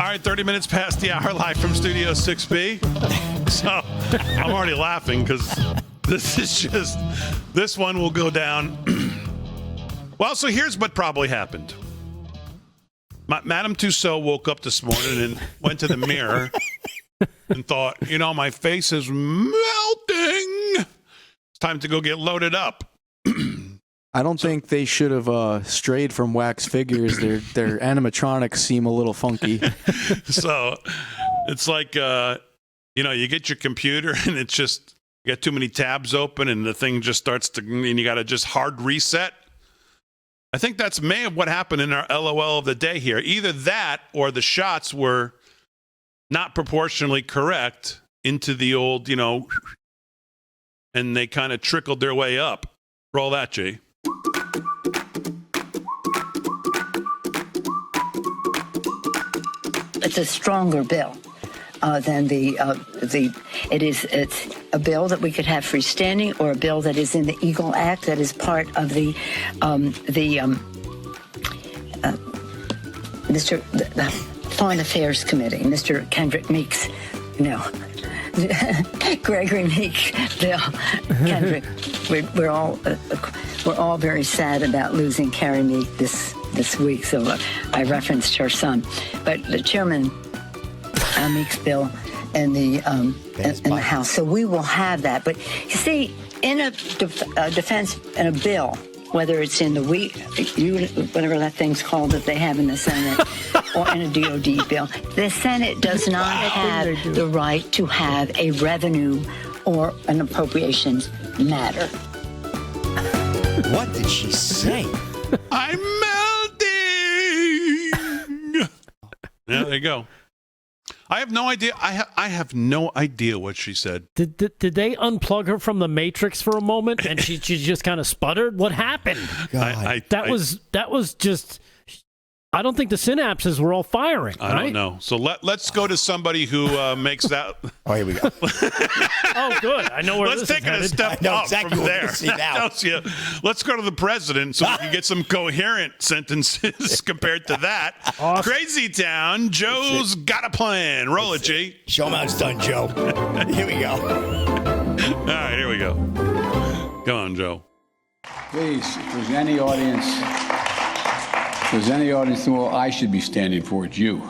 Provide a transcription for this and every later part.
right, 30 minutes past the hour, live from Studio 6B. So I'm already laughing because this one will go down. Well, so here's what probably happened. Madame Tussaud woke up this morning and went to the mirror and thought, my face is melting. It's time to go get loaded up. I don't think they should have strayed from wax figures. Their animatronics seem a little funky. So it's like, you get your computer and it's just, you got too many tabs open and the thing just starts to, and you got to just hard reset. I think that's may have what happened in our LOL of the day here. Either that or the shots were not proportionally correct into the old, and they kind of trickled their way up. Roll that, G. It's a stronger bill than it's a bill that we could have freestanding, or a bill that is in the Eagle Act that is part of the Foreign Affairs Committee. Mr. Kendrick Meeks, Gregory Meeks bill. Kendrick, we're all very sad about losing Carrie Meek this week, so I referenced her son. But the Chairman Meeks bill in the House, so we will have that. But you see, in a defense in a bill, whether it's in the whatever that thing's called that they have in the Senate, or in a DOD bill, the Senate does not have the right to have a revenue or an appropriations matter. What did she say? I'm melting. Yeah, there you go. I have no idea. I have no idea what she said. Did they unplug her from the Matrix for a moment and she just kind of sputtered? What happened? That was just. I don't think the synapses were all firing. I don't know. So let's go to somebody who makes that. Oh, here we go. Oh, good. I know where let's this take it a step up exactly from there. Let's go to the president so we can get some coherent sentences compared to that. Awesome. Crazy Town. Joe's got a plan. Roll it, G. Show him how it's done, Joe. Here we go. All right, here we go. Come on, Joe. Please, if there's any audience, well, I should be standing for it. You,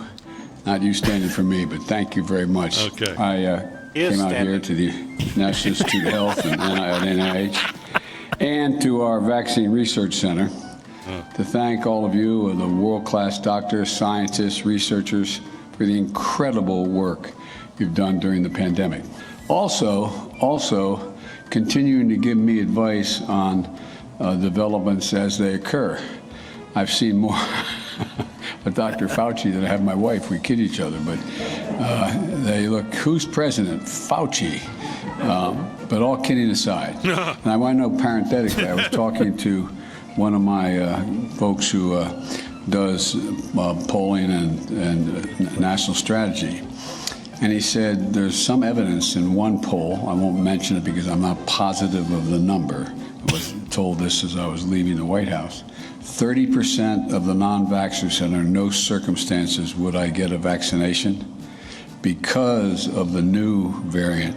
not you standing for me, but thank you very much. Okay. I came out here to the National Institute of Health and at NIH and to our Vaccine Research Center to thank all of you, the world-class doctors, scientists, researchers, for the incredible work you've done during the pandemic. Also continuing to give me advice on developments as they occur. I've seen more of Dr. Fauci than I have my wife. We kid each other, but they look, who's president? Fauci. But all kidding aside, and I want to know parenthetically, I was talking to one of my folks who does polling and national strategy, and he said there's some evidence in one poll, I won't mention it because I'm not positive of the number, I was told this as I was leaving the White House, 30% of the non-vaxxers said under no circumstances would I get a vaccination. Because of the new variant,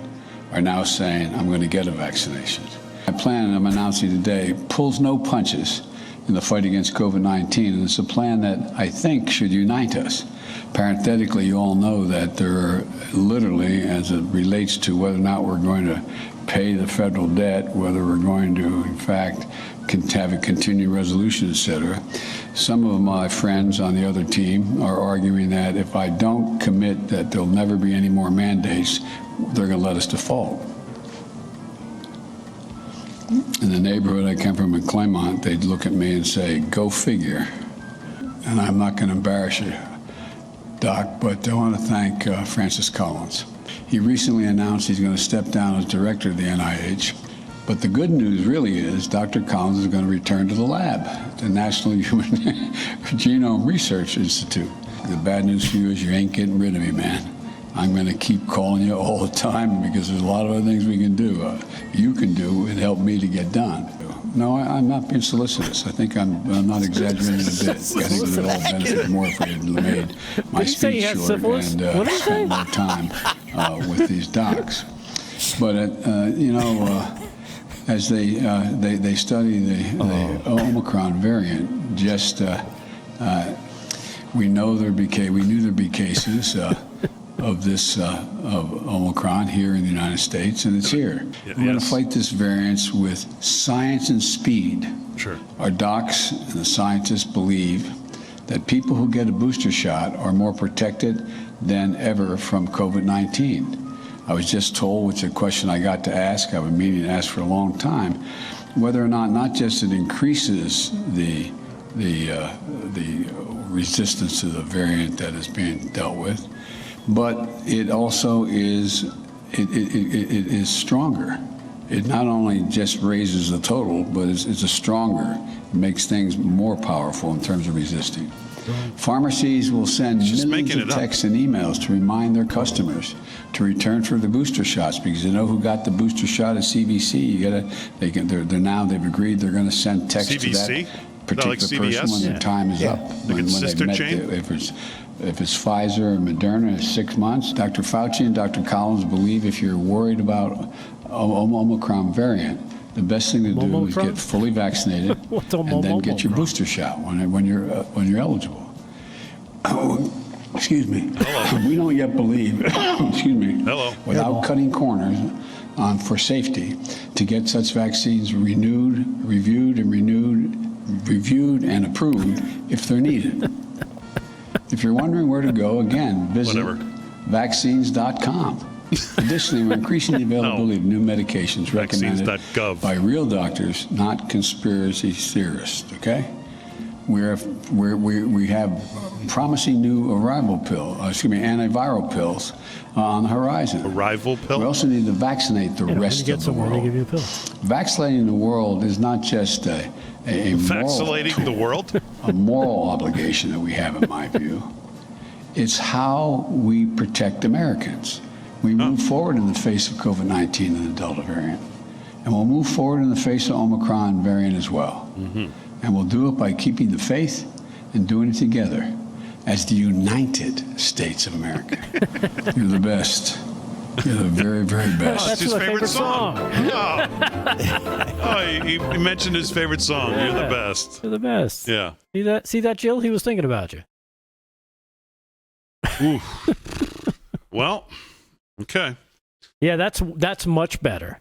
are now saying I'm going to get a vaccination. My plan, I'm announcing today, pulls no punches in the fight against COVID-19, and it's a plan that I think should unite us. Parenthetically, you all know that there are literally, as it relates to whether or not we're going to pay the federal debt, whether we're going to, in fact, have a continuing resolution, et cetera. Some of my friends on the other team are arguing that if I don't commit that there'll never be any more mandates, they're going to let us default. In the neighborhood I come from in Claremont, they'd look at me and say, go figure. And I'm not going to embarrass you, Doc, but I want to thank Francis Collins. He recently announced he's going to step down as director of the NIH. But the good news really is Dr. Collins is going to return to the lab, the National Human Genome Research Institute. The bad news for you is you ain't getting rid of me, man. I'm going to keep calling you all the time because there's a lot of other things we can do. You can do and help me to get done. No, I'm not being solicitous. I think I'm not exaggerating a bit. I think we'd all benefit more if we had made my Did he say he speech had short syphilis? and What did he say? spent more time with these docs. But as they study the Omicron variant, just we knew there'd be cases of this of Omicron here in the United States, and it's here. We're going to fight this variant with science and speed. Sure. Our docs and the scientists believe that people who get a booster shot are more protected than ever from COVID-19. I was just told, which is a question I got to ask, I've been meaning to ask for a long time, whether or not just it increases the resistance to the variant that is being dealt with, but it also is it is stronger. It not only just raises the total, but it's a stronger. It makes things more powerful in terms of resisting. Pharmacies will send millions of texts and emails to remind their customers to return for the booster shots, because they know who got the booster shot at CVC. They've agreed they're going to send text CVC? to that particular person when their time is up. When sister met chain? If it's Pfizer or Moderna, it's 6 months. Dr. Fauci and Dr. Collins believe if you're worried about Omicron variant, the best thing to do is get fully vaccinated and then get your booster shot when you're eligible. Excuse me. Hello. We don't yet believe, excuse me, Hello. without cutting corners for safety, to get such vaccines reviewed and approved if they're needed. If you're wondering where to go, again, visit vaccines.com. Additionally, we're increasing the availability of new medications recommended by real doctors, not conspiracy theorists. Okay, we have promising new antiviral pills on the horizon. Arrival pill. We also need to vaccinate the rest of the world. They give you a pill. Vaccinating the world is not just a vaccinating the world. A moral obligation that we have, in my view. It's how we protect Americans. We move forward in the face of COVID-19 and the Delta variant. And we'll move forward in the face of Omicron variant as well. Mm-hmm. And we'll do it by keeping the faith and doing it together as the United States of America. You're the best. You're the very, very best. Oh, that's his favorite song. He mentioned his favorite song. Yeah. You're the best. You're the best. Yeah. See that, Jill? He was thinking about you. Ooh. Well, okay. Yeah, that's much better.